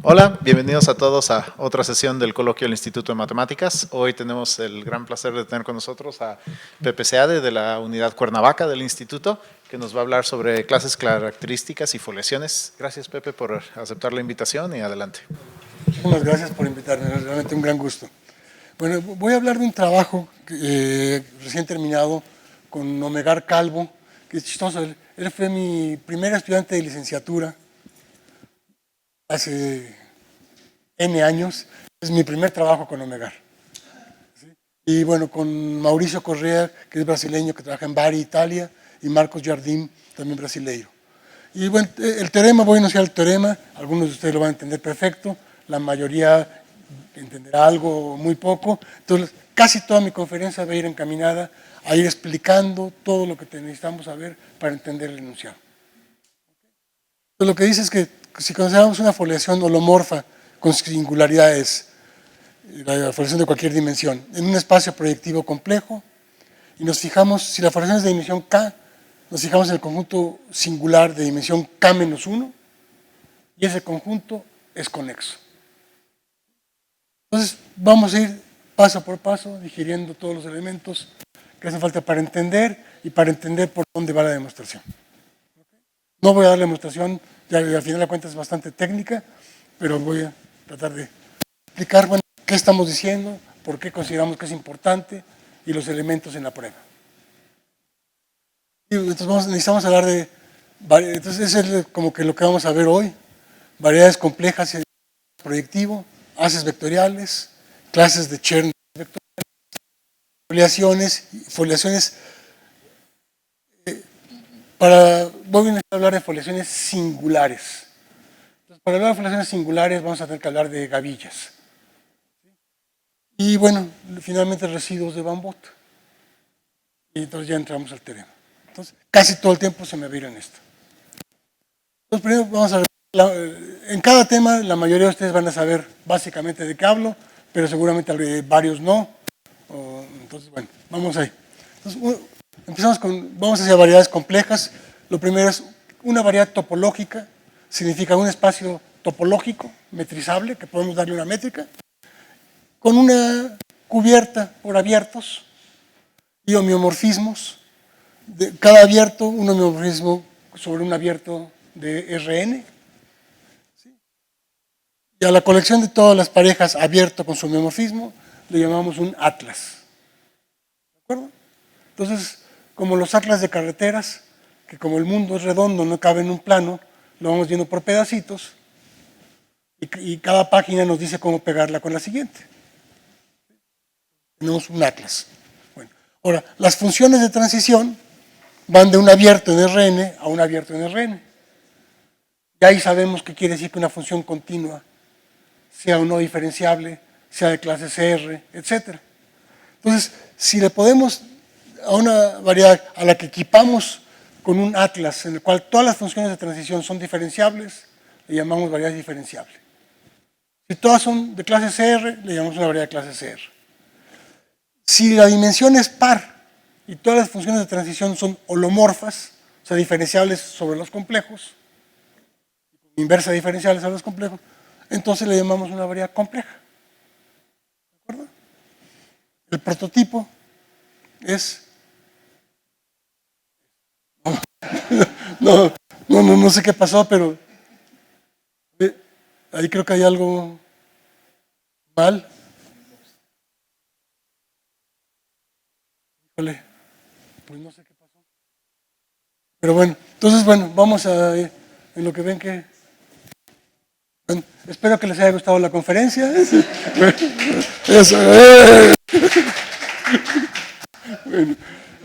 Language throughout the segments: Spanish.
Hola, bienvenidos a todos a otra sesión del coloquio del Instituto de Matemáticas. Hoy tenemos el gran placer de tener con nosotros a Pepe Seade de la unidad Cuernavaca del Instituto, que nos va a hablar sobre clases características y foliaciones. Gracias, Pepe, por aceptar la invitación y adelante. Muchísimas gracias por invitarme, es realmente un gran gusto. Bueno, voy a hablar de un trabajo recién terminado con Omegar Calvo, que es chistoso. Él fue mi primer estudiante de licenciatura hace N años. Es mi primer trabajo con Omegar. ¿Sí? Y bueno, con Mauricio Correa, que es brasileño, que trabaja en Bari, Italia, y Marcos Jardim, también brasileño. Y bueno, el teorema, voy a enunciar el teorema, algunos de ustedes lo van a entender perfecto, la mayoría entenderá algo o muy poco. Entonces, casi toda mi conferencia va a ir encaminada a ir explicando todo lo que necesitamos saber para entender el enunciado. Entonces, lo que dice es que si consideramos una foliación holomorfa con singularidades, la foliación de cualquier dimensión, en un espacio proyectivo complejo, y nos fijamos, si la foliación es de dimensión K, nos fijamos en el conjunto singular de dimensión K-1, y ese conjunto es conexo. Entonces, vamos a ir paso por paso, digiriendo todos los elementos que hacen falta para entender y para entender por dónde va la demostración. No voy a dar la demostración, ya al final de cuentas es bastante técnica, pero voy a tratar de explicar, bueno, qué estamos diciendo, por qué consideramos que es importante y los elementos en la prueba. Y entonces necesitamos hablar de, entonces eso es como que lo que vamos a ver hoy, variedades complejas y proyectivo, haces vectoriales, clases de Chern vectoriales, foliaciones, voy a hablar de foliaciones singulares. Entonces, para hablar de foliaciones singulares vamos a tener que hablar de gavillas. Y bueno, finalmente residuos de Van Vogt. Y entonces ya entramos al teorema. Entonces, casi todo el tiempo se me va a ir en esto. Entonces, primero vamos a ver, en cada tema la mayoría de ustedes van a saber básicamente de qué hablo, pero seguramente varios no. Entonces, bueno, vamos ahí. Entonces, empezamos vamos hacia variedades complejas. Lo primero es una variedad topológica, significa un espacio topológico, metrizable, que podemos darle una métrica, con una cubierta por abiertos y homeomorfismos. Cada abierto, un homeomorfismo sobre un abierto de Rn. ¿Sí? Y a la colección de todas las parejas abierto con su homeomorfismo le llamamos un atlas. ¿De acuerdo? Entonces, como los atlas de carreteras, que como el mundo es redondo, no cabe en un plano, lo vamos viendo por pedacitos y cada página nos dice cómo pegarla con la siguiente. Tenemos un atlas. Bueno, ahora, las funciones de transición van de un abierto en Rn a un abierto en Rn. Y ahí sabemos qué quiere decir que una función continua sea o no diferenciable, sea de clase CR, etc. Entonces, si le podemos a una variedad a la que equipamos con un atlas en el cual todas las funciones de transición son diferenciables, le llamamos variedad diferenciable. Si todas son de clase CR, le llamamos una variedad de clase CR. Si la dimensión es par y todas las funciones de transición son holomorfas, o sea, diferenciables sobre los complejos, inversa diferenciables a los complejos, entonces le llamamos una variedad compleja. ¿De acuerdo? El prototipo es... No sé qué pasó, pero ahí creo que hay algo mal. Híjole, pues no sé qué pasó. Pero bueno, entonces bueno, vamos a en lo que ven que... Bueno, espero que les haya gustado la conferencia. Eso. Bueno,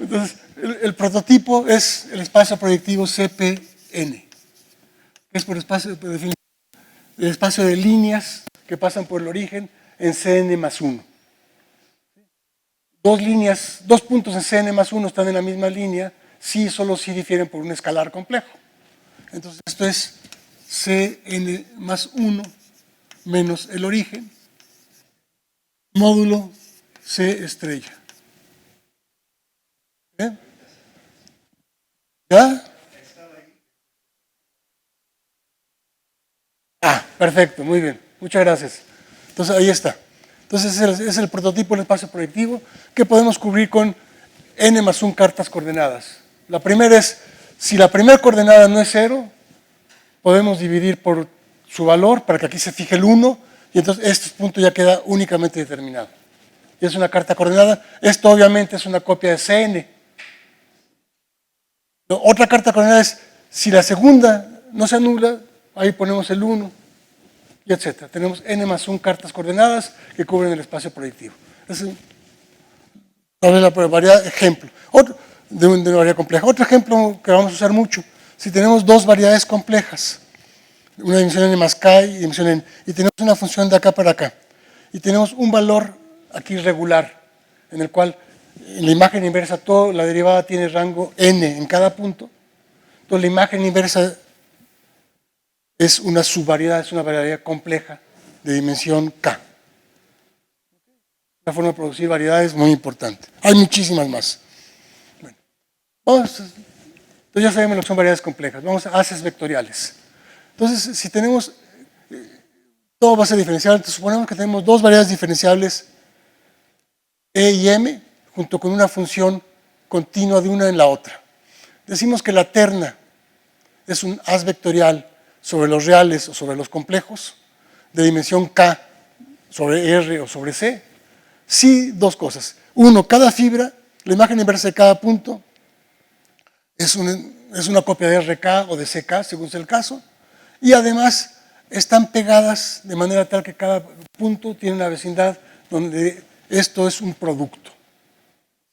entonces, el prototipo es el espacio proyectivo CPN, que es por espacio, el espacio de líneas que pasan por el origen en Cn más 1. Dos puntos en Cn más 1 están en la misma línea, sí, solo si difieren por un escalar complejo. Entonces, esto es Cn más 1 menos el origen, módulo C estrella. ¿Eh? ¿Ya? Perfecto, muy bien. Muchas gracias. Entonces, ahí está. Entonces, es el prototipo del espacio proyectivo que podemos cubrir con n más 1 cartas coordenadas. La primera es, si la primera coordenada no es 0, podemos dividir por su valor para que aquí se fije el 1 y entonces este punto ya queda únicamente determinado. Y es una carta coordenada. Esto obviamente es una copia de Cn. Otra carta coordenada es, si la segunda no se anula, ahí ponemos el 1, y etcétera. Tenemos n más 1 cartas coordenadas que cubren el espacio proyectivo. Es la variedad ejemplo. De una variedad compleja. Otro ejemplo que vamos a usar mucho, si tenemos dos variedades complejas, una dimensión n más k y dimensión n, y tenemos una función de acá para acá, y tenemos un valor aquí regular, en el cual en la imagen inversa toda la derivada tiene rango n en cada punto, entonces la imagen inversa es una subvariedad, es una variedad compleja de dimensión k. La forma de producir variedades es muy importante. Hay muchísimas más. Bueno, entonces ya sabemos lo que son variedades complejas. Vamos a haces vectoriales. Entonces, si tenemos, todo va a ser diferenciable. Entonces, suponemos que tenemos dos variedades diferenciables, e y m, junto con una función continua de una en la otra. Decimos que la terna es un haz vectorial sobre los reales o sobre los complejos, de dimensión k sobre r o sobre c. Sí, dos cosas. Uno, cada fibra, la imagen inversa de cada punto, es una copia de RK o de CK, según sea el caso, y además están pegadas de manera tal que cada punto tiene una vecindad donde esto es un producto.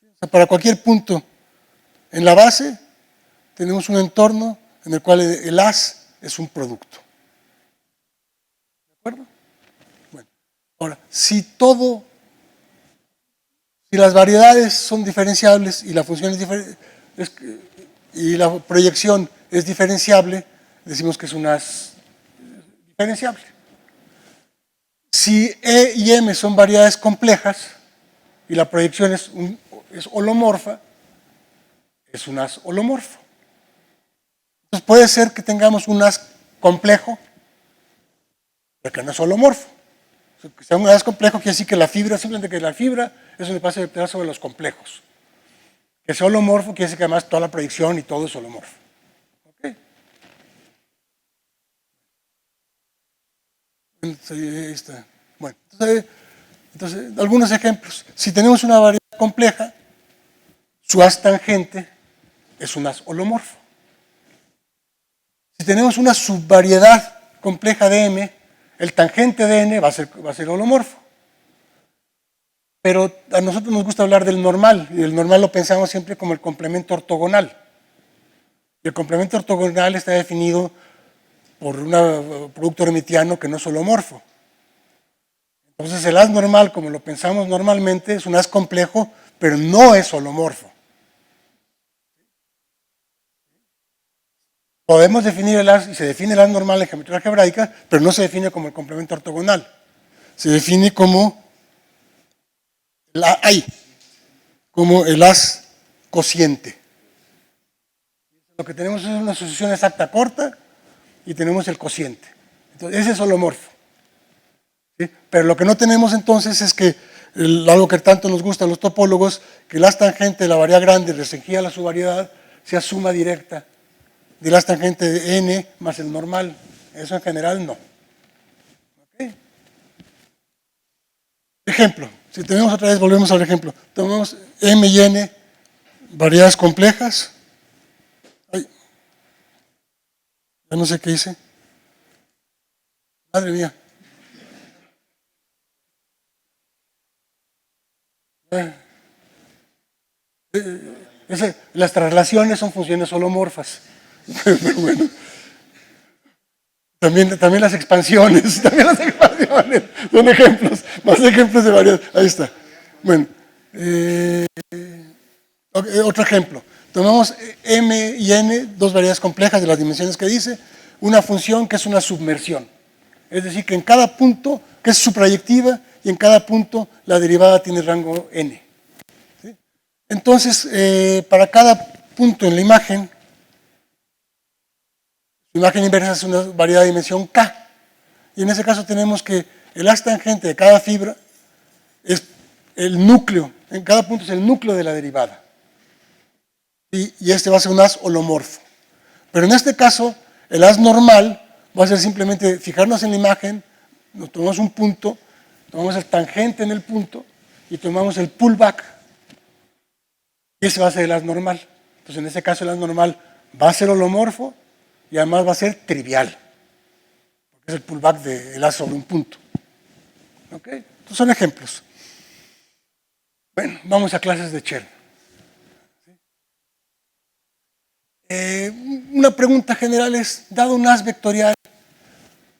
O sea, para cualquier punto en la base, tenemos un entorno en el cual el haz es un producto. ¿De acuerdo? Bueno, ahora, si las variedades son diferenciables y la función y la proyección es diferenciable, decimos que es un haz diferenciable. Si E y M son variedades complejas y la proyección es holomorfa, es un haz holomorfo. Entonces puede ser que tengamos un haz complejo, pero que no es holomorfo. Que sea un haz complejo quiere decir que la fibra, simplemente que la fibra es un espacio vectorial sobre los complejos. Que sea holomorfo quiere decir que además toda la proyección y todo es holomorfo. ¿Okay? Ahí está. Bueno, entonces, algunos ejemplos. Si tenemos una variedad compleja, su haz tangente es un haz holomorfo. Si tenemos una subvariedad compleja de M, el tangente de N va a ser holomorfo. Pero a nosotros nos gusta hablar del normal, y el normal lo pensamos siempre como el complemento ortogonal. Y el complemento ortogonal está definido por un producto hermitiano que no es holomorfo. Entonces el haz normal, como lo pensamos normalmente, es un haz complejo, pero no es holomorfo. Podemos definir el haz, y se define el haz normal en geometría algebraica, pero no se define como el complemento ortogonal. Se define como el haz cociente. Lo que tenemos es una asociación exacta corta y tenemos el cociente. Entonces, ese es holomorfo. ¿Sí? Pero lo que no tenemos entonces es que algo que tanto nos gusta a los topólogos, que el haz tangente de la variedad grande restringida a la subvariedad sea suma directa del haz tangente de n más el normal. Eso en general no. ¿Okay? Ejemplo. Si tenemos otra vez, volvemos al ejemplo. Tomamos m y n, variedades complejas. Ay, ya no sé qué hice. Madre mía. Las traslaciones son funciones holomorfas. Pero bueno. También las expansiones, son ejemplos, más ejemplos de variedad. Ahí está. Bueno, otro ejemplo. Tomamos m y n, dos variedades complejas de las dimensiones que dice, una función que es una submersión. Es decir, que en cada punto, que es su proyectiva, y en cada punto la derivada tiene rango n. ¿Sí? Entonces, para cada punto en la imagen, su imagen inversa es una variedad de dimensión k. Y en ese caso tenemos que el haz tangente de cada fibra es el núcleo, en cada punto es el núcleo de la derivada. Y este va a ser un haz holomorfo. Pero en este caso, el haz normal va a ser simplemente fijarnos en la imagen, nos tomamos un punto, tomamos el tangente en el punto y tomamos el pullback. Y ese va a ser el haz normal. Entonces, en este caso, el haz normal va a ser holomorfo y además va a ser trivial. Porque es el pullback del haz sobre un punto. ¿Ok? Estos son ejemplos. Bueno, vamos a clases de Chern. Una pregunta general es, dado un haz vectorial,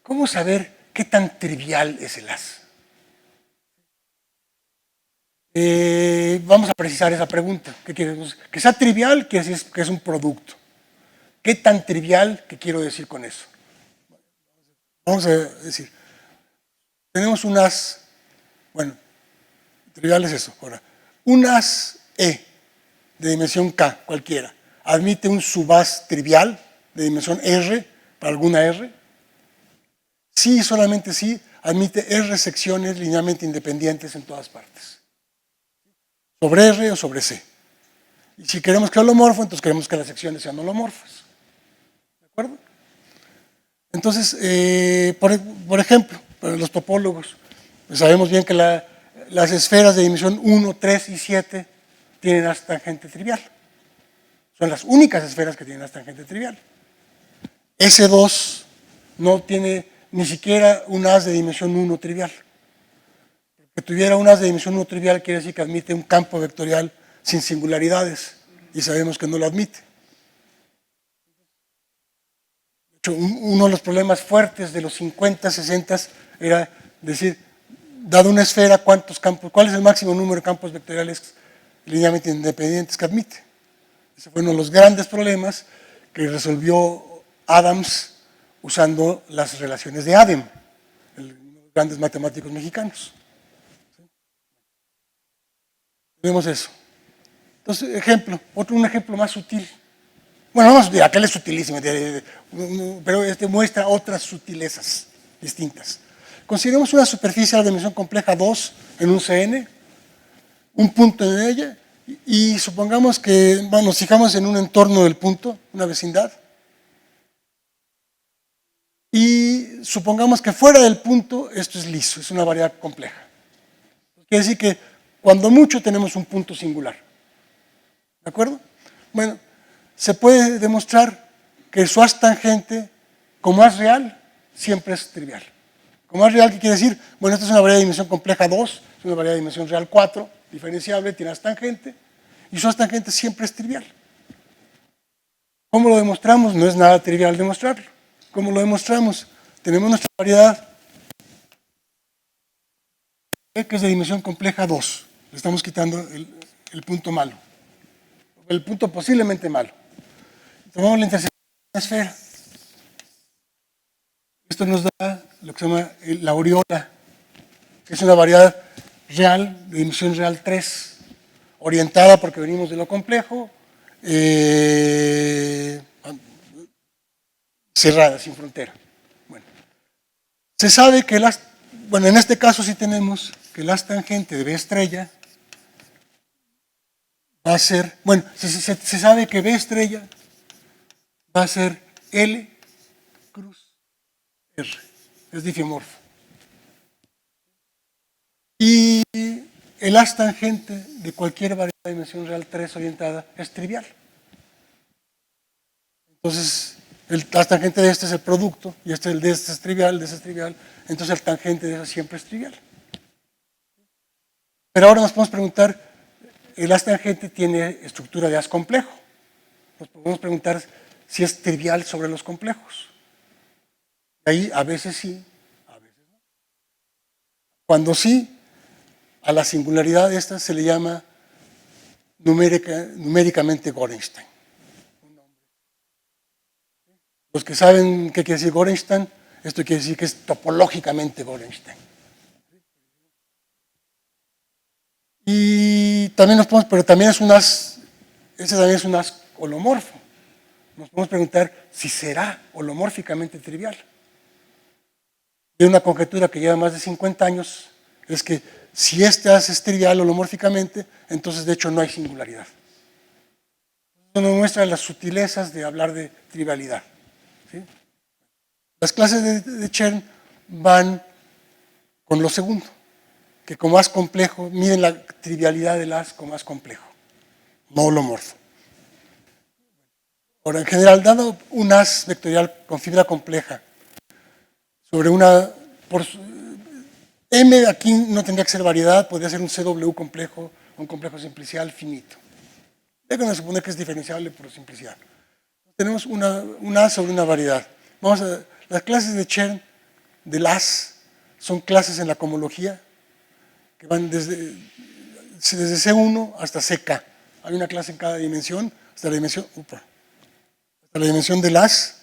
¿cómo saber qué tan trivial es el haz? Vamos a precisar esa pregunta. ¿Qué quiere decir? Que sea trivial, quiere decir que es un producto. ¿Qué tan trivial? ¿Qué quiero decir con eso? Vamos a decir, tenemos un haz, bueno, trivial es eso. Ahora, un haz E de dimensión K, cualquiera, admite un subhaz trivial de dimensión R para alguna R. Sí, solamente sí, admite R secciones linealmente independientes en todas partes. Sobre R o sobre C. Y si queremos que sea holomorfo, entonces queremos que las secciones sean holomorfas. ¿De acuerdo? Entonces, por ejemplo, para los topólogos, pues sabemos bien que las esferas de dimensión 1, 3 y 7 tienen haz tangente trivial. Son las únicas esferas que tienen haz tangente trivial. S2 no tiene ni siquiera un haz de dimensión 1 trivial. Que tuviera un haz de dimensión 1 trivial quiere decir que admite un campo vectorial sin singularidades, y sabemos que no lo admite. De hecho, uno de los problemas fuertes de los 50, 60 era decir, dado una esfera, ¿cuántos campos, cuál es el máximo número de campos vectoriales linealmente independientes que admite? Ese fue uno de los grandes problemas que resolvió Adams usando las relaciones de Adem, uno de los grandes matemáticos mexicanos. Tenemos eso. Entonces, un ejemplo más sutil. Bueno, no más sutil, aquel es sutilísimo, pero este muestra otras sutilezas distintas. Consideremos una superficie de dimensión compleja 2 en un CN, un punto en ella, y supongamos que nos fijamos en un entorno del punto, una vecindad, y supongamos que fuera del punto esto es liso, es una variedad compleja. Quiere decir que cuando mucho tenemos un punto singular. ¿De acuerdo? Bueno, se puede demostrar que su haz tangente, como haz real, siempre es trivial. Como haz real, ¿qué quiere decir? Bueno, esta es una variedad de dimensión compleja 2, es una variedad de dimensión real 4, diferenciable, tiene haz tangente, y su haz tangente siempre es trivial. ¿Cómo lo demostramos? No es nada trivial demostrarlo. ¿Cómo lo demostramos? Tenemos nuestra variedad que es de dimensión compleja 2. Le estamos quitando el punto malo. El punto posiblemente malo. Tomamos la intersección de la esfera. Esto nos da lo que se llama la aureola, que es una variedad real, de dimensión real 3, orientada porque venimos de lo complejo, cerrada, sin frontera. Bueno, se sabe que en este caso sí tenemos que el haz tangente de B estrella va a ser, bueno, se sabe que B estrella va a ser L cruz R, es difeomorfo. Y el haz tangente de cualquier variedad de dimensión real 3 orientada es trivial. Entonces, el haz tangente de este es el producto, y el de este es trivial, de este es trivial, entonces el tangente de ese siempre es trivial. Pero ahora nos podemos preguntar, el haz tangente tiene estructura de haz complejo. Nos podemos preguntar si es trivial sobre los complejos. Ahí a veces sí, a veces no. Cuando sí, a la singularidad de esta se le llama numéricamente Gorenstein. Los que saben qué quiere decir Gorenstein, esto quiere decir que es topológicamente Gorenstein. Y también pero también es un haz, ese también es un haz holomorfo. Nos podemos preguntar si será holomórficamente trivial. Y una conjetura que lleva más de 50 años es que si este as es trivial holomórficamente, entonces de hecho no hay singularidad. Esto nos muestra las sutilezas de hablar de trivialidad. ¿Sí? Las clases de Chern van con lo segundo, que como as complejo, miden la trivialidad del as como as complejo, no holomorfo. Ahora, en general, dado un as vectorial con fibra compleja sobre una... M aquí no tendría que ser variedad, podría ser un CW complejo, un complejo simplicial finito. Déjenme suponer que es diferenciable por simplicidad. Tenemos un as sobre una variedad. Las clases de Chern del as son clases en la cohomología que van desde C1 hasta CK. Hay una clase en cada dimensión, hasta la dimensión del as.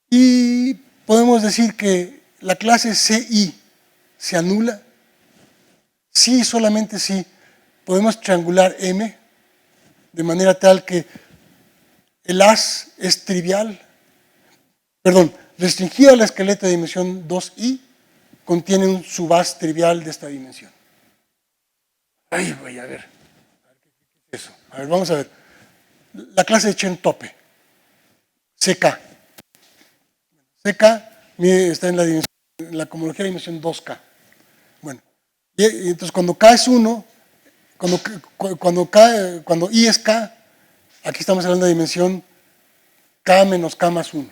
Y podemos decir que la clase CI se anula si, solamente si, podemos triangular M de manera tal que el as es trivial, restringido al esqueleto de dimensión 2i, contiene un subas trivial de esta dimensión. Ay, voy a ver. ¿Qué es eso? A ver, vamos a ver. La clase de Chen-Tope, CK. CK está en la cohomología de dimensión 2K. Bueno, y entonces cuando K es 1, cuando I es K, aquí estamos hablando de dimensión K menos K más 1.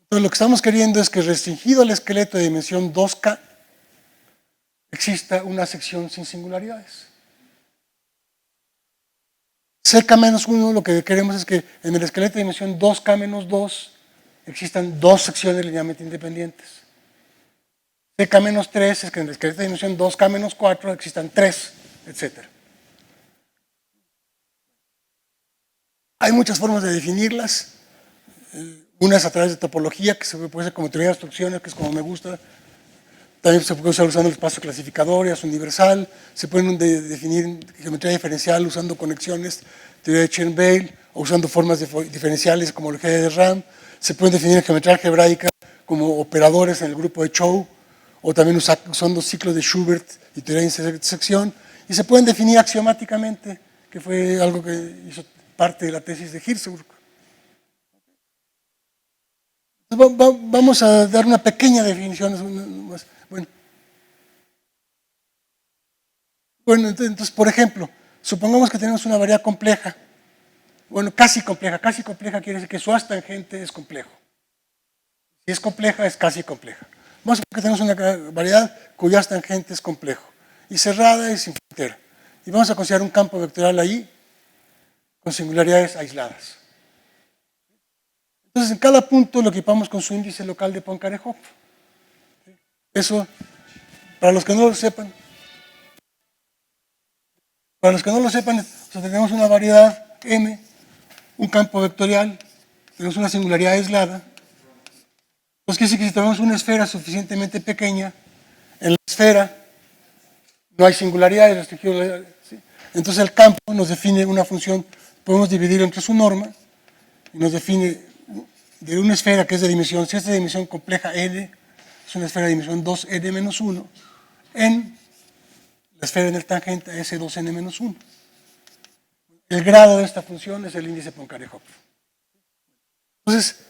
Entonces lo que estamos queriendo es que restringido al esqueleto de dimensión 2K exista una sección sin singularidades. CK menos 1, lo que queremos es que en el esqueleto de dimensión 2K menos 2 existan dos secciones linealmente independientes. CK menos 3 es que en el esqueleto de dimensión 2K menos 4 existan 3, etc. Hay muchas formas de definirlas. Una es a través de topología, que se puede hacer como teoría de instrucciones, que es como me gusta. También se puede usar usando el espacio clasificador, es universal. Se pueden definir geometría diferencial usando conexiones, teoría de Chern-Weil, o usando formas diferenciales como el G de RAM. Se pueden definir geometría algebraica como operadores en el grupo de Chow, o también usando ciclos de Schubert y teoría de intersección. Y se pueden definir axiomáticamente, que fue algo que hizo parte de la tesis de Hirzebruch. Vamos a dar una pequeña definición. Bueno, entonces, por ejemplo, supongamos que tenemos una variedad compleja. Bueno, casi compleja. Casi compleja quiere decir que su as tangente es complejo. Si es compleja, es casi compleja. Vamos a ver que tenemos una variedad cuyo as tangente es complejo. Y cerrada y sin frontera. Y vamos a considerar un campo vectorial ahí con singularidades aisladas. Entonces, en cada punto lo equipamos con su índice local de Poincare-Hopf. Eso, para los que no lo sepan, tenemos una variedad M, un campo vectorial, tenemos una singularidad aislada. Entonces, quiere decir que si tenemos una esfera suficientemente pequeña, en la esfera no hay singularidades restringidas. ¿Sí? Entonces, el campo nos define una función, podemos dividir entre su norma, y nos define de una esfera que es de dimensión, si es de dimensión compleja n, es una esfera de dimensión 2n menos 1, en la esfera en el tangente S2n menos 1. El grado de esta función es el índice Poincare-Hopf. Entonces,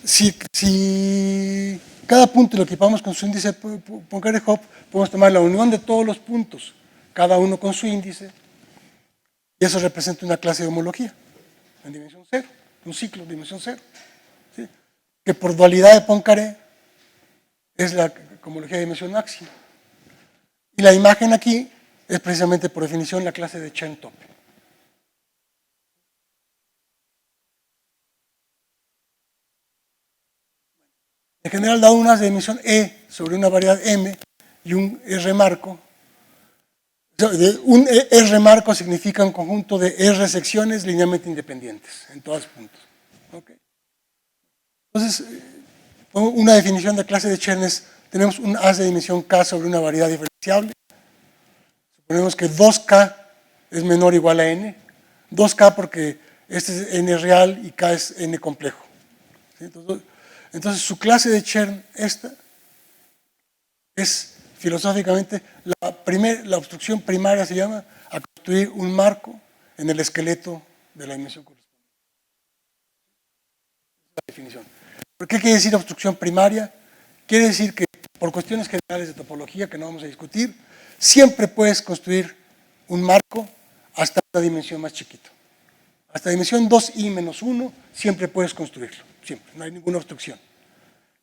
si cada punto lo equipamos con su índice Poincare-Hopf, podemos tomar la unión de todos los puntos, cada uno con su índice, y eso representa una clase de homología en dimensión 0, un ciclo de dimensión 0. ¿Sí? Que por dualidad de Poincare es la homología de dimensión máxima. Y la imagen aquí es precisamente por definición la clase de Chen-Tope. En general, dado un as de dimensión E sobre una variedad M y un R marco, un R marco significa un conjunto de R secciones linealmente independientes en todos puntos. ¿Okay? Entonces, una definición de clase de Chern es, tenemos un as de dimensión K sobre una variedad diferenciable. Suponemos que 2K es menor o igual a N. 2K porque este es n real y k es n complejo. ¿Sí? Entonces, su clase de Chern, esta, es filosóficamente la obstrucción primaria, se llama, a construir un marco en el esqueleto de la dimensión correspondiente. Esa es la definición. ¿Por qué quiere decir obstrucción primaria? Quiere decir que, por cuestiones generales de topología que no vamos a discutir, siempre puedes construir un marco hasta una dimensión más chiquita. Hasta dimensión 2i menos 1 siempre puedes construirlo, siempre, no hay ninguna obstrucción.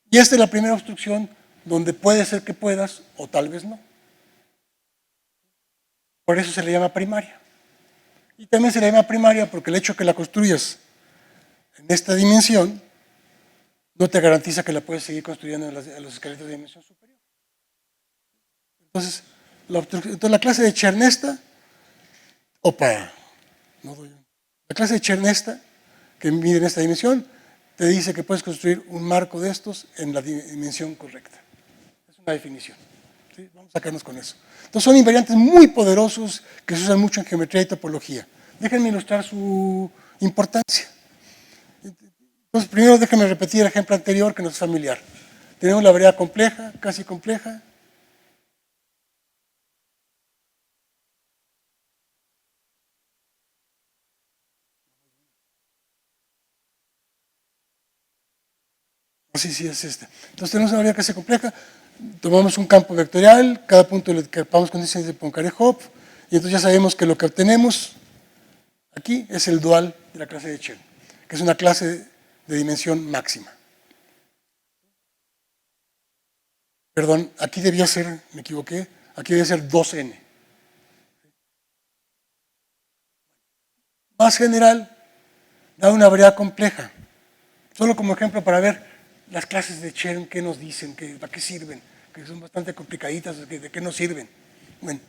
Y esta es la primera obstrucción donde puede ser que puedas o tal vez no. Por eso se le llama primaria. Y también se le llama primaria porque el hecho de que la construyas en esta dimensión no te garantiza que la puedes seguir construyendo en los esqueletos de dimensión superior. Entonces, la clase de Chernesta, la clase de Chernesta, que mide en esta dimensión, te dice que puedes construir un marco de estos en la dimensión correcta. Es una definición. ¿Sí? Vamos a sacarnos con eso. Entonces son invariantes muy poderosos que se usan mucho en geometría y topología. Déjenme ilustrar su importancia. Entonces primero déjenme repetir el ejemplo anterior que nos es familiar. Tenemos la variedad compleja, casi compleja. Sí, es este. Entonces tenemos una variedad casi compleja, tomamos un campo vectorial, cada punto le capamos condiciones de Poincaré-Hopf, y entonces ya sabemos que lo que obtenemos aquí es el dual de la clase de Chern, que es una clase de dimensión máxima. Perdón, aquí debía ser, me equivoqué, aquí debía ser 2n. Más general, da una variedad compleja. Solo como ejemplo para ver las clases de Chern, qué nos dicen, para qué sirven, que son bastante complicaditas, de qué nos sirven. Bueno,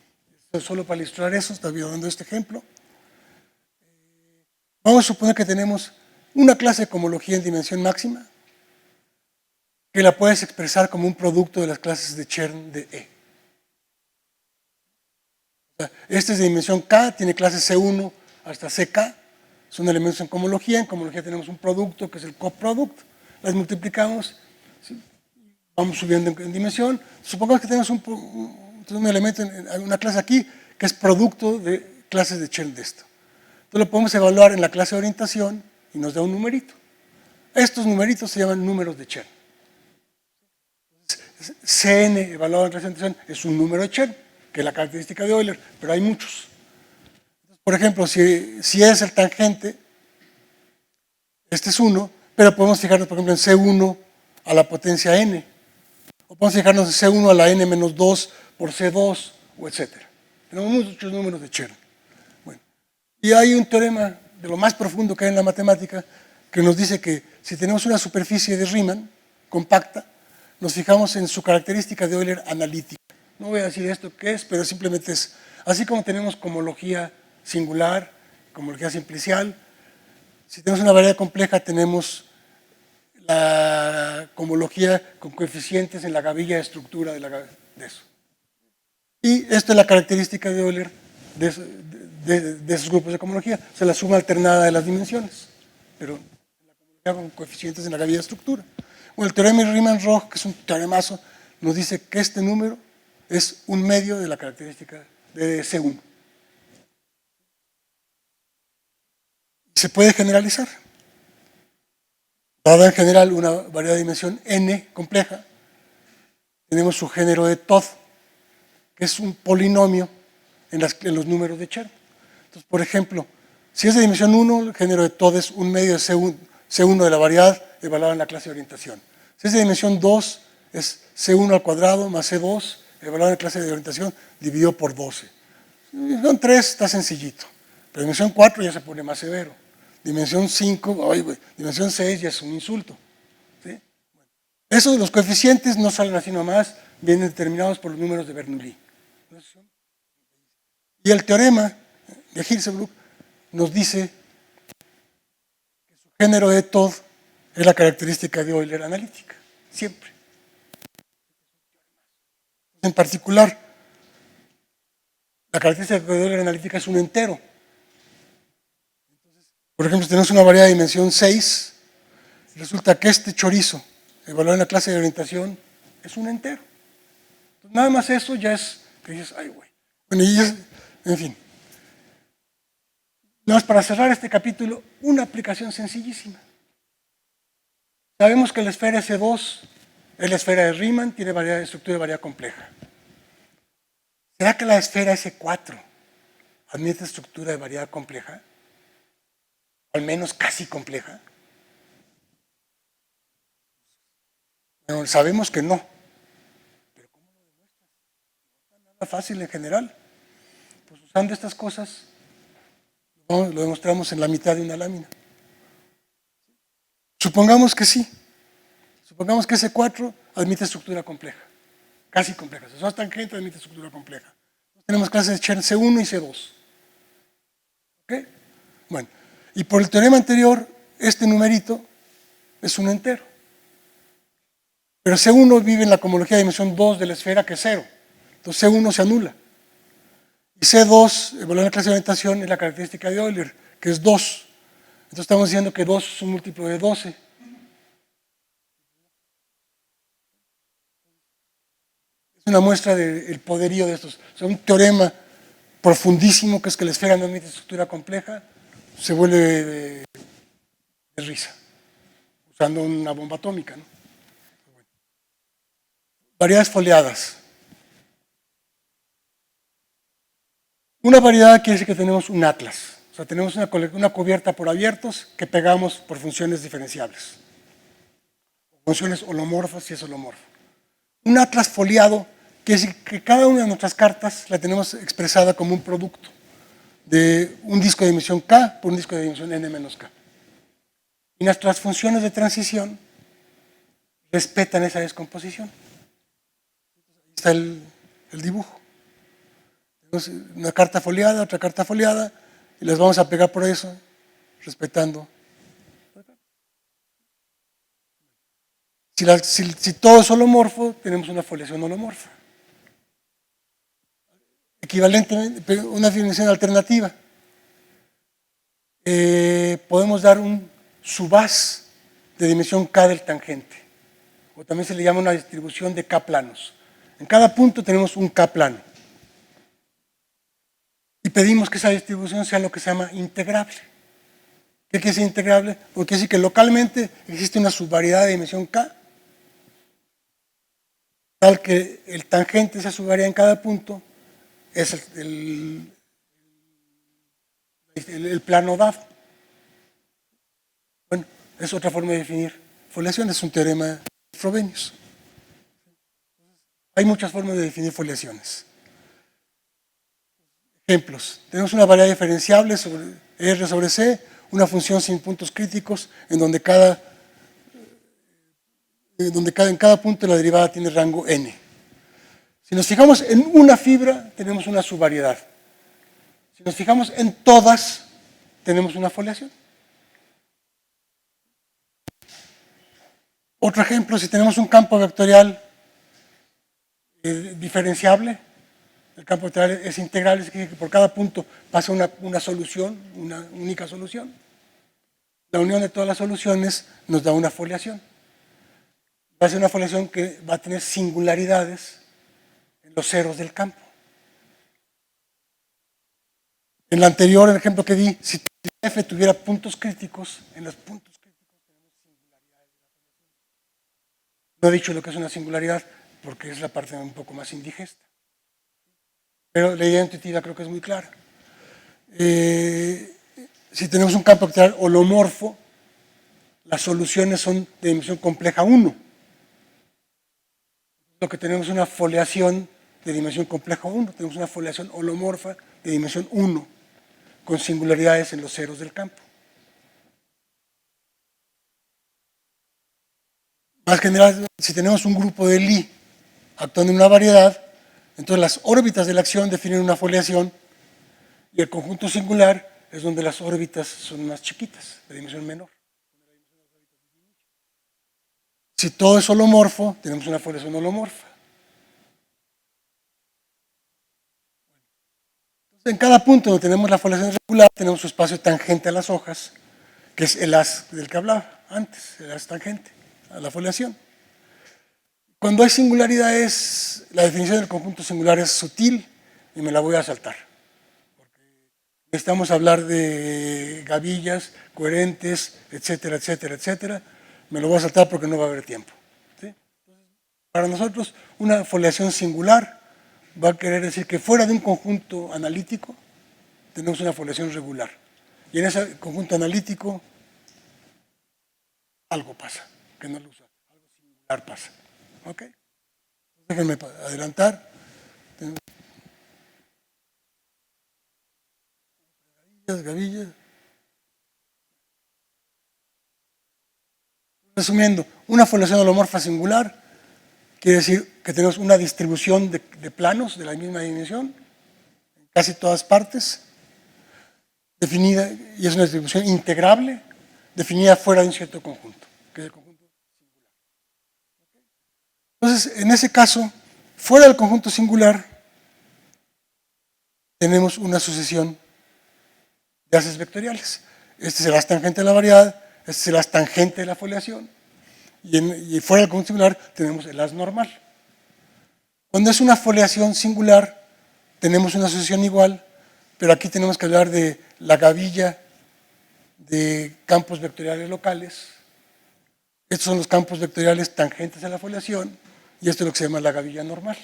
solo para ilustrar eso, está dando este ejemplo. Vamos a suponer que tenemos una clase de cohomología en dimensión máxima, que la puedes expresar como un producto de las clases de Chern de E. O sea, este es de dimensión K, tiene clases C1 hasta CK, son elementos en cohomología tenemos un producto que es el coproduct, las multiplicamos, ¿sí? Vamos subiendo en dimensión, supongamos que tenemos un elemento, una clase aquí, que es producto de clases de Chern de esto. Entonces lo podemos evaluar en la clase de orientación y nos da un numerito. Estos numeritos se llaman números de Chern. Cn evaluado en clase de orientación es un número de Chern, que es la característica de Euler, pero hay muchos. Por ejemplo, si es el tangente, este es 1, pero podemos fijarnos, por ejemplo, en C1 a la potencia n, o podemos fijarnos en C1 a la n menos 2 por C2, o etcétera. Tenemos muchos números de Chern. Bueno, y hay un teorema de lo más profundo que hay en la matemática que nos dice que si tenemos una superficie de Riemann compacta, nos fijamos en su característica de Euler analítica. No voy a decir esto qué es, pero simplemente es, así como tenemos cohomología singular, cohomología simplicial, si tenemos una variedad compleja tenemos la cohomología con coeficientes en la gavilla de estructura de eso. Y esta es la característica de Euler de esos grupos de cohomología, o sea, la suma alternada de las dimensiones, pero la cohomología con coeficientes en la gavilla de estructura. Bueno, el teorema de Riemann-Roch, que es un teoremazo, nos dice que este número es un medio de la característica de C1. Se puede generalizar. Dada en general una variedad de dimensión n compleja, tenemos su género de Todd, que es un polinomio en los números de Chern. Entonces, por ejemplo, si es de dimensión 1, el género de Todd es un medio de C1 de la variedad evaluada en la clase de orientación. Si es de dimensión 2, es C1 al cuadrado más C2 evaluado en la clase de orientación dividido por 12. Dimensión 3 está sencillito, pero dimensión 4 ya se pone más severo. Dimensión 5, dimensión 6 ya es un insulto. ¿Sí? Eso de los coeficientes no salen así nomás, vienen determinados por los números de Bernoulli. Y el teorema de Hirzebruch nos dice que su género de Todd es la característica de Euler analítica, siempre. En particular, la característica de Euler analítica es un entero. Por ejemplo, si tenemos una variedad de dimensión 6, resulta que este chorizo, evaluado en la clase de orientación, es un entero. Entonces, nada más eso ya es que dices, ay, güey. Bueno, y en fin. Nada más para cerrar este capítulo, una aplicación sencillísima. Sabemos que la esfera S2 es la esfera de Riemann, tiene estructura de variedad compleja. ¿Será que la esfera S4 admite estructura de variedad compleja? Al menos casi compleja. Bueno, sabemos que no. Pero ¿cómo lo demuestras? No es nada fácil en general. Pues usando estas cosas, lo demostramos en la mitad de una lámina. Supongamos que sí. Supongamos que S4 admite estructura compleja. Casi compleja. Si son tangentes, admite estructura compleja. Tenemos clases de Chern C1 y C2. ¿Ok? Bueno, y por el teorema anterior, este numerito es un entero. Pero C1 vive en la cohomología de dimensión 2 de la esfera, que es 0. Entonces C1 se anula. Y C2, evaluando la clase de orientación, es la característica de Euler, que es 2. Entonces estamos diciendo que 2 es un múltiplo de 12. Es una muestra del poderío de estos. O sea, un teorema profundísimo, que es que la esfera no admite estructura compleja, se vuelve de risa, usando una bomba atómica, ¿no? Variedades foliadas. Una variedad quiere decir que tenemos un atlas. O sea, tenemos una cubierta por abiertos que pegamos por funciones diferenciables. Funciones holomorfas si es holomorfo. Un atlas foliado quiere decir que cada una de nuestras cartas la tenemos expresada como un producto de un disco de dimensión K por un disco de dimensión N menos K. Y nuestras funciones de transición respetan esa descomposición. Ahí está el dibujo. Tenemos una carta foliada, otra carta foliada, y las vamos a pegar por eso, respetando. Si todo es holomorfo, tenemos una foliación holomorfa. Equivalentemente, una definición alternativa. Podemos dar un subhaz de dimensión K del tangente, o también se le llama una distribución de K planos. En cada punto tenemos un K plano. Y pedimos que esa distribución sea lo que se llama integrable. ¿Qué quiere decir integrable? Porque quiere decir que localmente existe una subvariedad de dimensión K, tal que el tangente de esa subvariedad en cada punto es el plano DAF. Bueno, es otra forma de definir foliación, es un teorema de Frobenius. Hay muchas formas de definir foliaciones. Ejemplos. Tenemos una variedad diferenciable sobre R sobre C, una función sin puntos críticos, en donde en cada punto la derivada tiene rango n. Si nos fijamos en una fibra, tenemos una subvariedad. Si nos fijamos en todas, tenemos una foliación. Otro ejemplo, si tenemos un campo vectorial diferenciable, el campo vectorial es integral, es decir, que por cada punto pasa una solución, una única solución. La unión de todas las soluciones nos da una foliación. Va a ser una foliación que va a tener singularidades en los ceros del campo. En el anterior, el ejemplo que di, si F tuviera puntos críticos, en los puntos críticos tenemos singularidades. No he dicho lo que es una singularidad porque es la parte un poco más indigesta. Pero la idea intuitiva creo que es muy clara. Si tenemos un campo vectorial holomorfo, las soluciones son de dimensión compleja 1. Lo que tenemos es una foliación de dimensión compleja 1, tenemos una foliación holomorfa de dimensión 1, con singularidades en los ceros del campo. Más general, si tenemos un grupo de Lie actuando en una variedad, entonces las órbitas de la acción definen una foliación y el conjunto singular es donde las órbitas son más chiquitas, de dimensión menor. Si todo es holomorfo, tenemos una foliación holomorfa. En cada punto donde tenemos la foliación regular, tenemos su espacio tangente a las hojas, que es el haz del que hablaba antes, el haz tangente a la foliación. Cuando hay singularidades, la definición del conjunto singular es sutil y me la voy a saltar. Necesitamos hablar de gavillas, coherentes, etcétera, etcétera, etcétera. Me lo voy a saltar porque no va a haber tiempo. ¿Sí? Para nosotros, una foliación singular va a querer decir que fuera de un conjunto analítico tenemos una foliación regular. Y en ese conjunto analítico algo pasa, que no lo usa, algo singular pasa. ¿Ok? Déjenme adelantar. Gavillas. Resumiendo, una foliación holomorfa singular quiere decir que tenemos una distribución de planos de la misma dimensión en casi todas partes, definida, y es una distribución integrable, definida fuera de un cierto conjunto, que es el conjunto singular. Entonces, en ese caso, fuera del conjunto singular, tenemos una sucesión de haces vectoriales. Este es el haz tangente de la variedad, este es el haz tangente de la foliación, y fuera del conjunto singular tenemos el haz normal. Cuando es una foliación singular, tenemos una sucesión igual, pero aquí tenemos que hablar de la gavilla de campos vectoriales locales. Estos son los campos vectoriales tangentes a la foliación, y esto es lo que se llama la gavilla normal.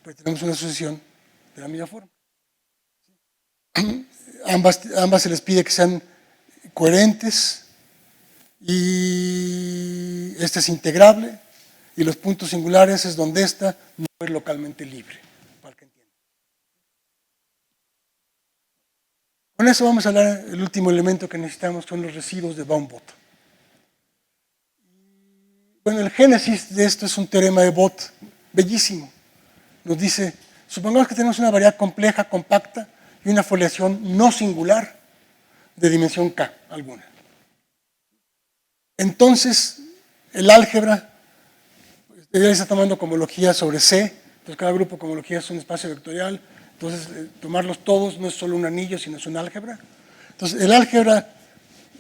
Pues tenemos una sucesión de la misma forma. Ambas se les pide que sean coherentes, y este es integrable, y los puntos singulares es donde esta no es localmente libre, para que entiendan. Con eso vamos a hablar del último elemento que necesitamos, son los residuos de Baum-Bott. Bueno, el génesis de esto es un teorema de Bott bellísimo. Nos dice, supongamos que tenemos una variedad compleja, compacta, y una foliación no singular de dimensión K alguna. Entonces, el álgebra está tomando cohomología sobre C, entonces cada grupo de cohomología es un espacio vectorial, entonces tomarlos todos no es solo un anillo, sino es un álgebra. Entonces, el álgebra,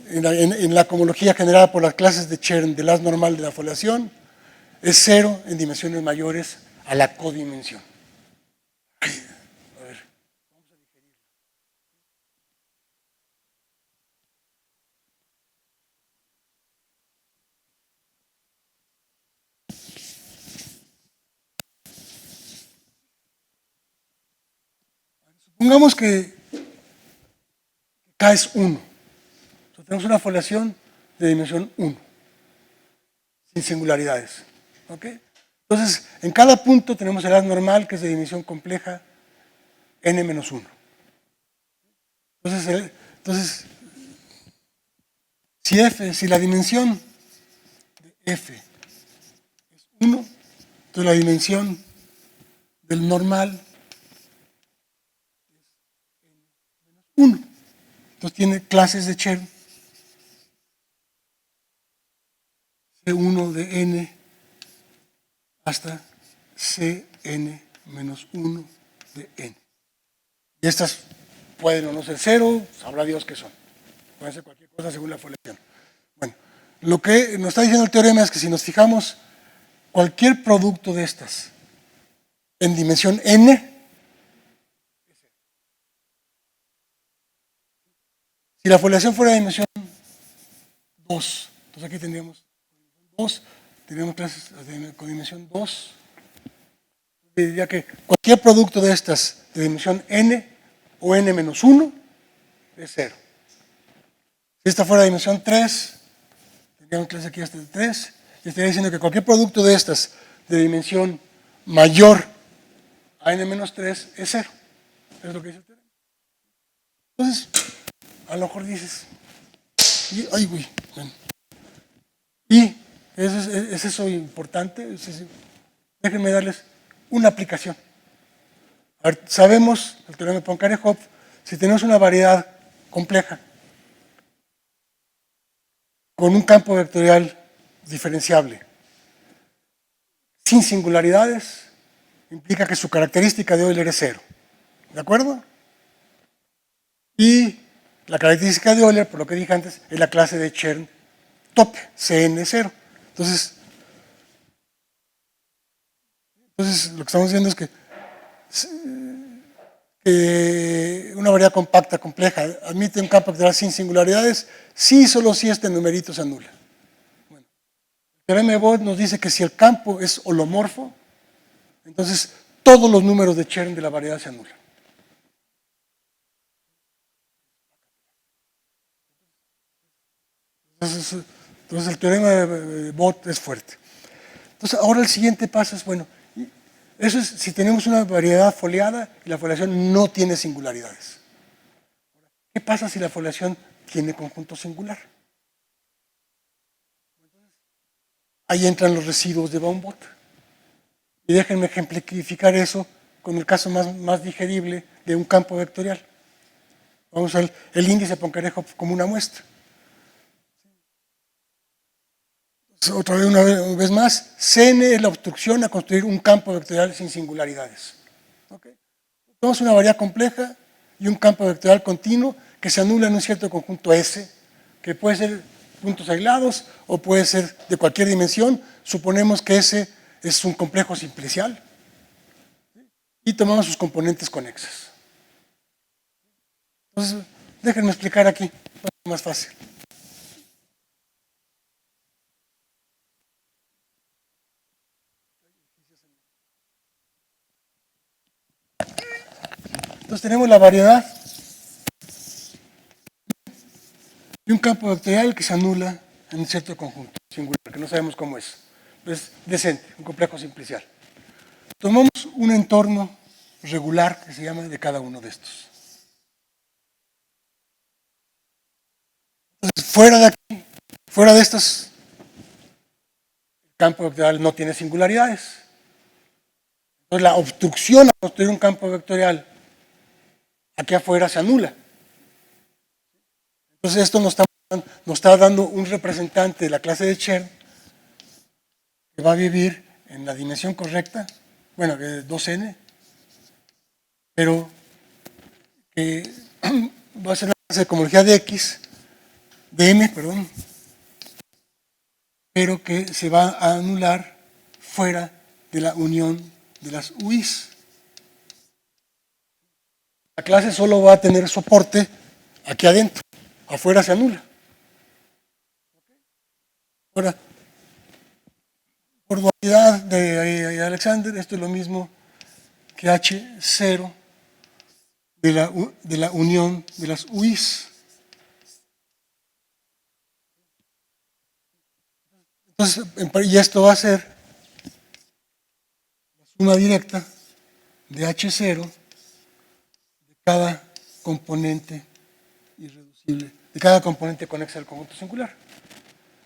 en la cohomología generada por las clases de Chern del haz normal de la foliación, es cero en dimensiones mayores a la codimensión. Supongamos que K es 1. Entonces, tenemos una foliación de dimensión 1, sin singularidades. ¿Ok? Entonces, en cada punto tenemos el haz normal, que es de dimensión compleja, n-1. Entonces, si la dimensión de f es 1, entonces la dimensión del normal 1. Entonces tiene clases de Chern C1 de n hasta Cn-1 de n. Y estas pueden o no ser cero, sabrá Dios qué son. Pueden ser cualquier cosa según la foliación. Bueno, lo que nos está diciendo el teorema es que si nos fijamos, cualquier producto de estas en dimensión n, si la foliación fuera de dimensión 2, entonces aquí tendríamos 2, tendríamos clases con dimensión 2. Diría que cualquier producto de estas de dimensión n o n-1 es 0. Si esta fuera de dimensión 3, tendríamos clases aquí hasta de 3, y estaría diciendo que cualquier producto de estas de dimensión mayor a n-3 es 0. Es lo que dice el teorema. Entonces, a lo mejor dices, ay, güey, bueno. Y ¿es eso importante? Déjenme darles una aplicación. A ver, sabemos, el teorema de Poincaré-Hopf, si tenemos una variedad compleja con un campo vectorial diferenciable sin singularidades, implica que su característica de Euler es 0. ¿De acuerdo? Y La característica de Euler, por lo que dije antes, es la clase de Chern tope, Cn0. Entonces, lo que estamos viendo es que una variedad compacta, compleja, admite un campo vectorial sin singularidades, sí, solo si este numerito se anula. Bueno, el teorema de Bott nos dice que si el campo es holomorfo, entonces todos los números de Chern de la variedad se anulan. Entonces el teorema de Bott es fuerte. Entonces ahora el siguiente paso es, bueno, eso es si tenemos una variedad foliada y la foliación no tiene singularidades. ¿Qué pasa si la foliación tiene conjunto singular? Ahí entran los residuos de Baum-Bott. Y déjenme ejemplificar eso con el caso más digerible de un campo vectorial. Vamos a ver el índice Poincaré como una muestra. Otra vez, una vez más, Cn es la obstrucción a construir un campo vectorial sin singularidades. ¿Okay? Tenemos una variedad compleja y un campo vectorial continuo que se anula en un cierto conjunto S, que puede ser puntos aislados o puede ser de cualquier dimensión. Suponemos que S es un complejo simplicial y tomamos sus componentes conexas. Entonces, déjenme explicar aquí, más fácil. Entonces tenemos la variedad y un campo vectorial que se anula en un cierto conjunto singular, que no sabemos cómo es. Es decente, un complejo simplicial. Tomamos un entorno regular que se llama de cada uno de estos. Entonces, fuera de aquí, fuera de estos, el campo vectorial no tiene singularidades. Entonces la obstrucción a construir un campo vectorial aquí afuera se anula. Entonces esto nos está dando un representante de la clase de Chern que va a vivir en la dimensión correcta, bueno, que es 2n, pero que va a ser una clase de cohomología de X, de M, perdón, pero que se va a anular fuera de la unión de las UIs. La clase solo va a tener soporte aquí adentro, afuera se anula. Ahora, por dualidad de Alexander, esto es lo mismo que H0 de la unión de las UIs. Entonces, y esto va a ser la suma directa de H0 de cada componente irreducible, de cada componente conexa al conjunto singular.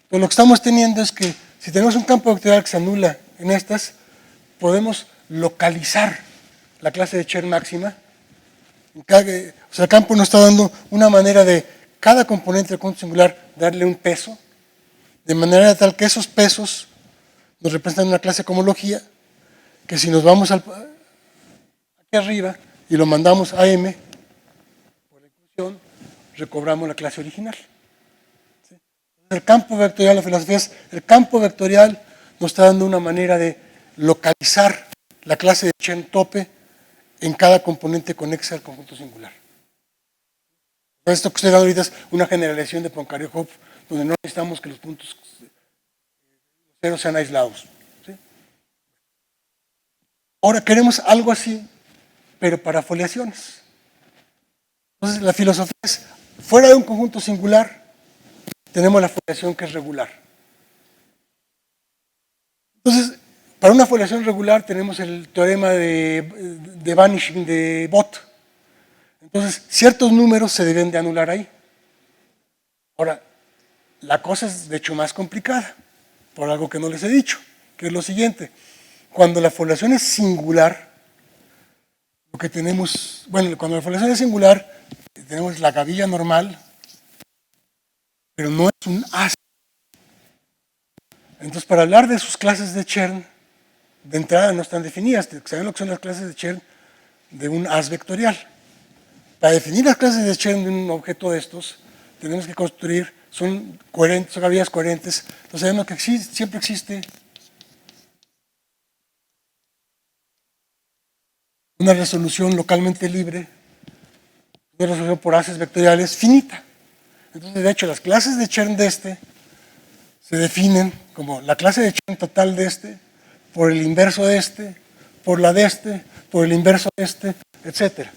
Entonces, lo que estamos teniendo es que si tenemos un campo vectorial que se anula en estas, podemos localizar la clase de Chern máxima. O sea, el campo nos está dando una manera de cada componente del conjunto singular darle un peso, de manera tal que esos pesos nos representan una clase de cohomología, que si nos vamos aquí arriba y lo mandamos a M, por la inclusión, recobramos la clase original. ¿Sí? El campo vectorial, la filosofía es, el campo vectorial nos está dando una manera de localizar la clase de Chern tope en cada componente conexa al conjunto singular. Esto que estoy dando ahorita es una generalización de Poincaré-Hopf, donde no necesitamos que los puntos ceros sean aislados. ¿Sí? Ahora queremos algo así, pero para foliaciones. Entonces la filosofía es, fuera de un conjunto singular, tenemos la foliación que es regular. Entonces, para una foliación regular tenemos el teorema de vanishing de Bott. Entonces, ciertos números se deben de anular ahí. Ahora, la cosa es de hecho más complicada, por algo que no les he dicho, que es lo siguiente. Cuando la foliación es singular, lo que tenemos, bueno, cuando la foliación es singular, tenemos la gavilla normal, pero no es un as. Entonces, para hablar de sus clases de Chern, de entrada no están definidas. Saben lo que son las clases de Chern de un as vectorial. para definir las clases de Chern de un objeto de estos, tenemos que construir, son coherentes, son gavillas coherentes. Entonces sabemos que siempre existe una resolución localmente libre, una resolución por haces vectoriales finita. Entonces, de hecho, las clases de Chern de este se definen como la clase de Chern total de este, por el inverso de este, por la de este, por el inverso de este, etc.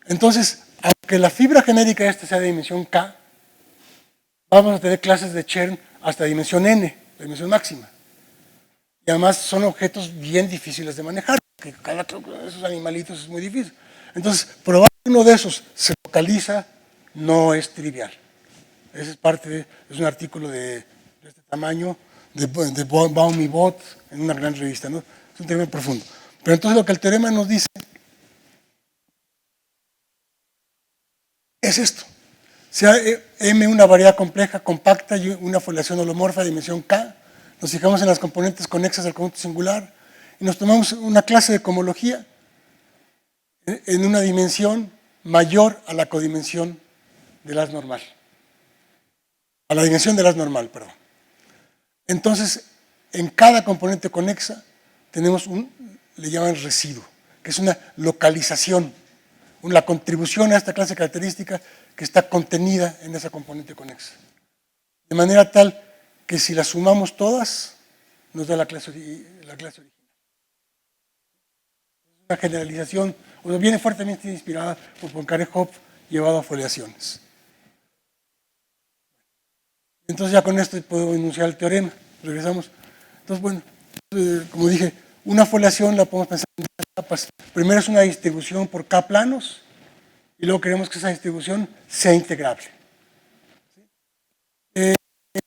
Entonces, aunque la fibra genérica de este sea de dimensión K, vamos a tener clases de Chern hasta dimensión N, la dimensión máxima. Y además son objetos bien difíciles de manejar, porque cada uno de esos animalitos es muy difícil. Entonces, probar que uno de esos se localiza no es trivial. Ese es es un artículo de este tamaño, de Baum y Bott, en una gran revista, ¿no? Es un tema profundo. Pero entonces lo que el teorema nos dice es esto. Sea M una variedad compleja, compacta y una foliación holomorfa de dimensión K, nos fijamos en las componentes conexas del conjunto singular y nos tomamos una clase de cohomología en una dimensión mayor a la codimensión del haz normal. A la dimensión del haz normal, perdón. Entonces, en cada componente conexa tenemos le llaman residuo, que es una localización, una contribución a esta clase característica que está contenida en esa componente conexa. De manera tal que si las sumamos todas, nos da la clase original. Una generalización, viene fuertemente inspirada por Poincaré-Hopf llevado a foliaciones. Entonces ya con esto puedo enunciar el teorema. Regresamos. Entonces, bueno, como dije, una foliación la podemos pensar en dos etapas. Primero es una distribución por K planos y luego queremos que esa distribución sea integrable.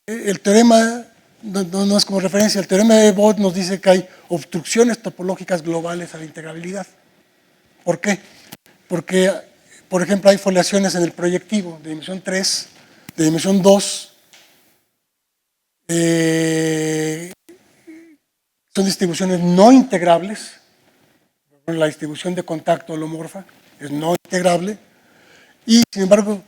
El teorema, no es como referencia, el teorema de Bott nos dice que hay obstrucciones topológicas globales a la integrabilidad. ¿Por qué? Porque, por ejemplo, hay foliaciones en el proyectivo de dimensión 3, de dimensión 2, son distribuciones no integrables. La distribución de contacto holomorfa es no integrable y, sin embargo,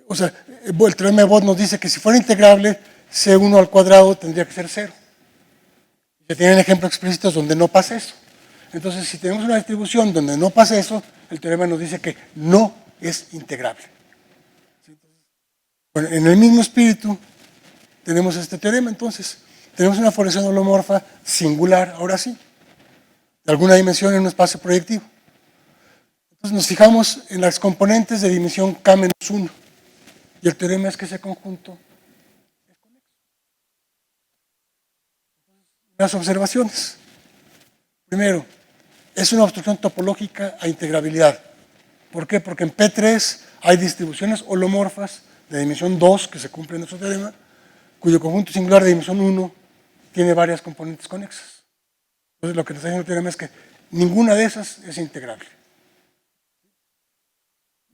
o sea, el teorema de Bott nos dice que si fuera integrable, C1 al cuadrado tendría que ser 0. Se tienen ejemplos explícitos donde no pasa eso. Entonces, si tenemos una distribución donde no pasa eso, el teorema nos dice que no es integrable. Bueno, en el mismo espíritu tenemos este teorema, entonces, tenemos una foliación holomorfa singular, ahora sí, de alguna dimensión en un espacio proyectivo. Entonces nos fijamos en las componentes de dimensión K-1, y el teorema es que ese conjunto es conexo. Las observaciones. Primero, es una obstrucción topológica a integrabilidad. ¿Por qué? Porque en P3 hay distribuciones holomorfas de dimensión 2 que se cumplen en nuestro teorema, cuyo conjunto singular de dimensión 1 tiene varias componentes conexas. Entonces lo que nos está diciendo el teorema es que ninguna de esas es integrable.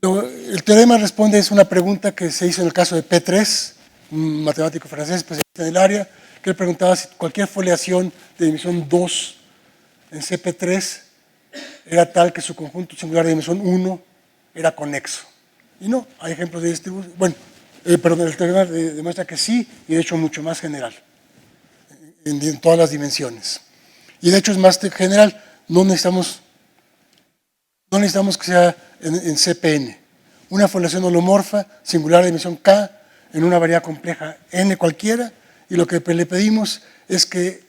El teorema responde a una pregunta que se hizo en el caso de P3, un matemático francés especialista en el área, que él preguntaba si cualquier foliación de dimensión 2 en CP3 era tal que su conjunto singular de dimensión 1 era conexo. Y no, hay ejemplos de distribución. Bueno, perdón, el teorema demuestra que sí, y de hecho mucho más general, en todas las dimensiones. Y de hecho es más general, no necesitamos que sea en CPN. Una foliación holomorfa singular de dimensión K en una variedad compleja N cualquiera, y lo que le pedimos es que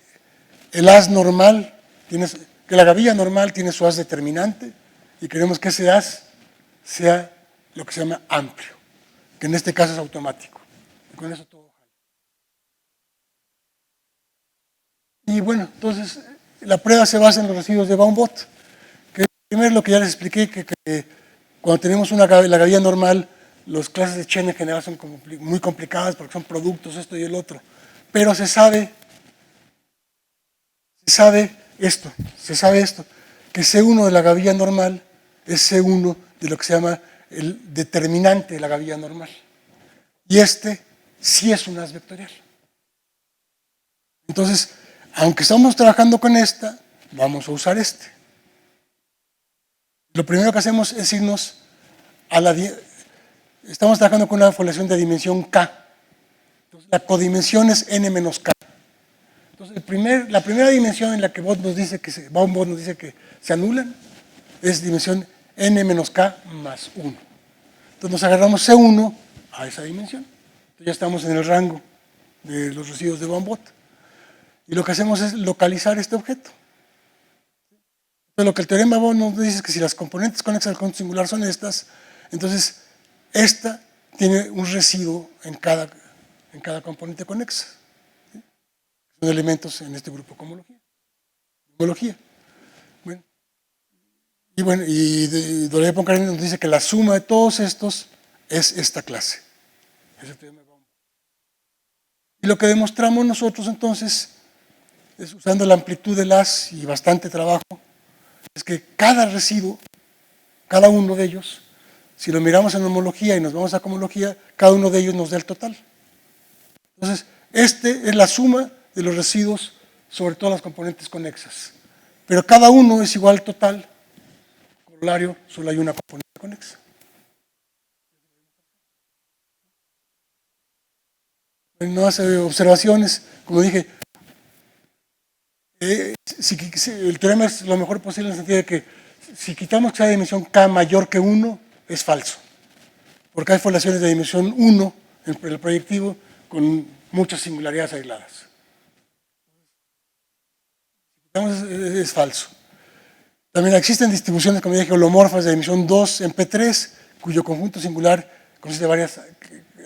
el haz normal, que la gavilla normal tiene su haz determinante, y queremos que ese haz sea lo que se llama amplio, que en este caso es automático. Y con eso todo. Y bueno, entonces la prueba se basa en los residuos de Baum-Bott, que primero lo que ya les expliqué, que cuando tenemos la gavilla normal, las clases de Chern en general son muy complicadas porque son productos, esto y el otro. Pero se sabe esto, que C1 de la gavilla normal es C1 de lo que se llama el determinante de la gavilla normal. Y este sí es un haz vectorial. Entonces, aunque estamos trabajando con esta, vamos a usar este. Lo primero que hacemos es irnos a estamos trabajando con una foliación de dimensión K. Entonces, la codimensión es n menos K. Entonces, la primera dimensión en la que Baum nos dice que se anulan es dimensión n menos K más 1. Entonces nos agarramos C1 a esa dimensión. Entonces ya estamos en el rango de los residuos de Baum-Bott. Y lo que hacemos es localizar este objeto. Entonces lo que el teorema Baum nos dice es que si las componentes conexas al conjunto singular son estas, entonces esta tiene un residuo en cada componente conexa. ¿Sí? Son elementos en este grupo homología. Bueno, y Doré Poincaré nos dice que la suma de todos estos es esta clase. Es el teorema Baum. Y lo que demostramos nosotros entonces, es usando la amplitud de las y bastante trabajo, es que cada residuo, cada uno de ellos, si lo miramos en homología y nos vamos a cohomología, cada uno de ellos nos da el total. Entonces, este es la suma de los residuos sobre todas las componentes conexas. Pero cada uno es igual al total. Corolario, solo hay una componente conexa. No hace observaciones, como dije, el teorema es lo mejor posible en el sentido de que si quitamos que sea de dimensión K mayor que 1, es falso. Porque hay foliaciones de dimensión 1 en el proyectivo con muchas singularidades aisladas. Es falso. También existen distribuciones, como dije, holomorfas de dimensión 2 en P3, cuyo conjunto singular consiste de varias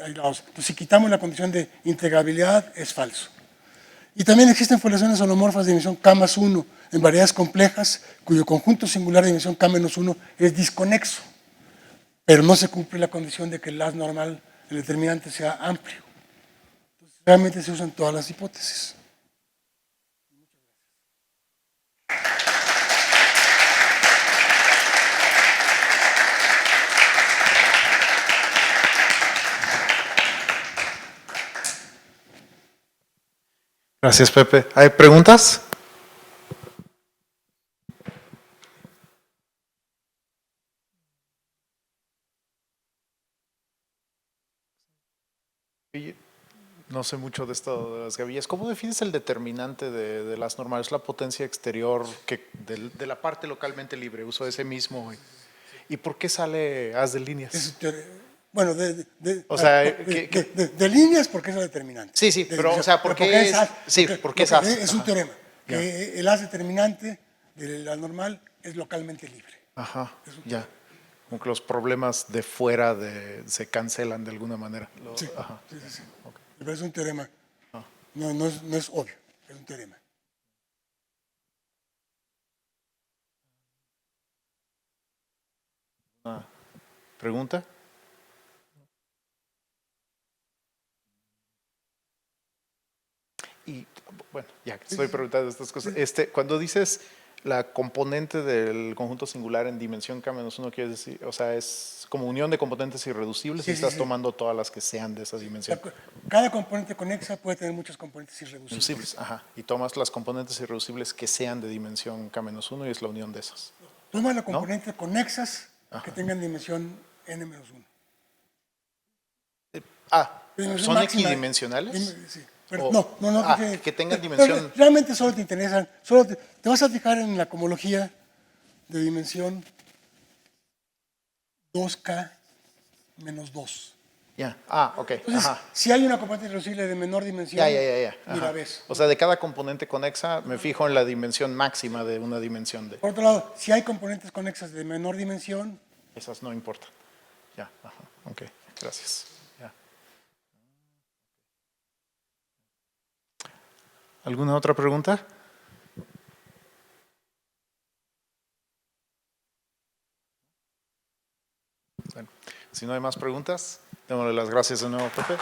aislados. Entonces, si quitamos la condición de integrabilidad, es falso. Y también existen foliaciones holomorfas de dimensión K más 1 en variedades complejas, cuyo conjunto singular de dimensión K menos 1 es disconexo, pero no se cumple la condición de que el haz normal, el determinante, sea amplio. Entonces, realmente se usan todas las hipótesis. Gracias, Pepe. ¿Hay preguntas? No sé mucho de esto de las gavillas. ¿Cómo defines el determinante de las normales? ¿La potencia exterior de la parte localmente libre? Uso ese mismo. ¿Y por qué sale haz de líneas? Bueno, O sea, de líneas porque es la determinante. Sí, pero, o sea, ¿por qué es haz? Sí, ¿por qué es haz? Es un teorema, que el haz determinante de la normal es localmente libre. Ajá, ya. Como que los problemas de fuera se cancelan de alguna manera. Sí, ajá. sí. Okay. Pero es un teorema. No es obvio, es un teorema. ¿Una pregunta? Y bueno, ya que estoy preguntando estas cosas, cuando dices la componente del conjunto singular en dimensión K-1, quiere decir, o sea, es como unión de componentes irreducibles y estás tomando todas las que sean de esa dimensión. Cada componente conexa puede tener muchos componentes irreducibles. Ajá, y tomas las componentes irreducibles que sean de dimensión K-1 y es la unión de esas. Toma las componentes conexas que tengan dimensión n-1. ¿Son equidimensionales? Sí. Pero no. Que tengan dimensión. Realmente solo te interesan, te vas a fijar en la cohomología de dimensión 2K menos 2. Ya, ok. Entonces, si hay una componente irreducible de menor dimensión, mira, ves. O sea, de cada componente conexa me fijo en la dimensión máxima de una dimensión de. Por otro lado, si hay componentes conexas de menor dimensión, esas no importan. Ya, ok, gracias. ¿Alguna otra pregunta? Bueno, si no hay más preguntas, démosle las gracias de nuevo, Pepe.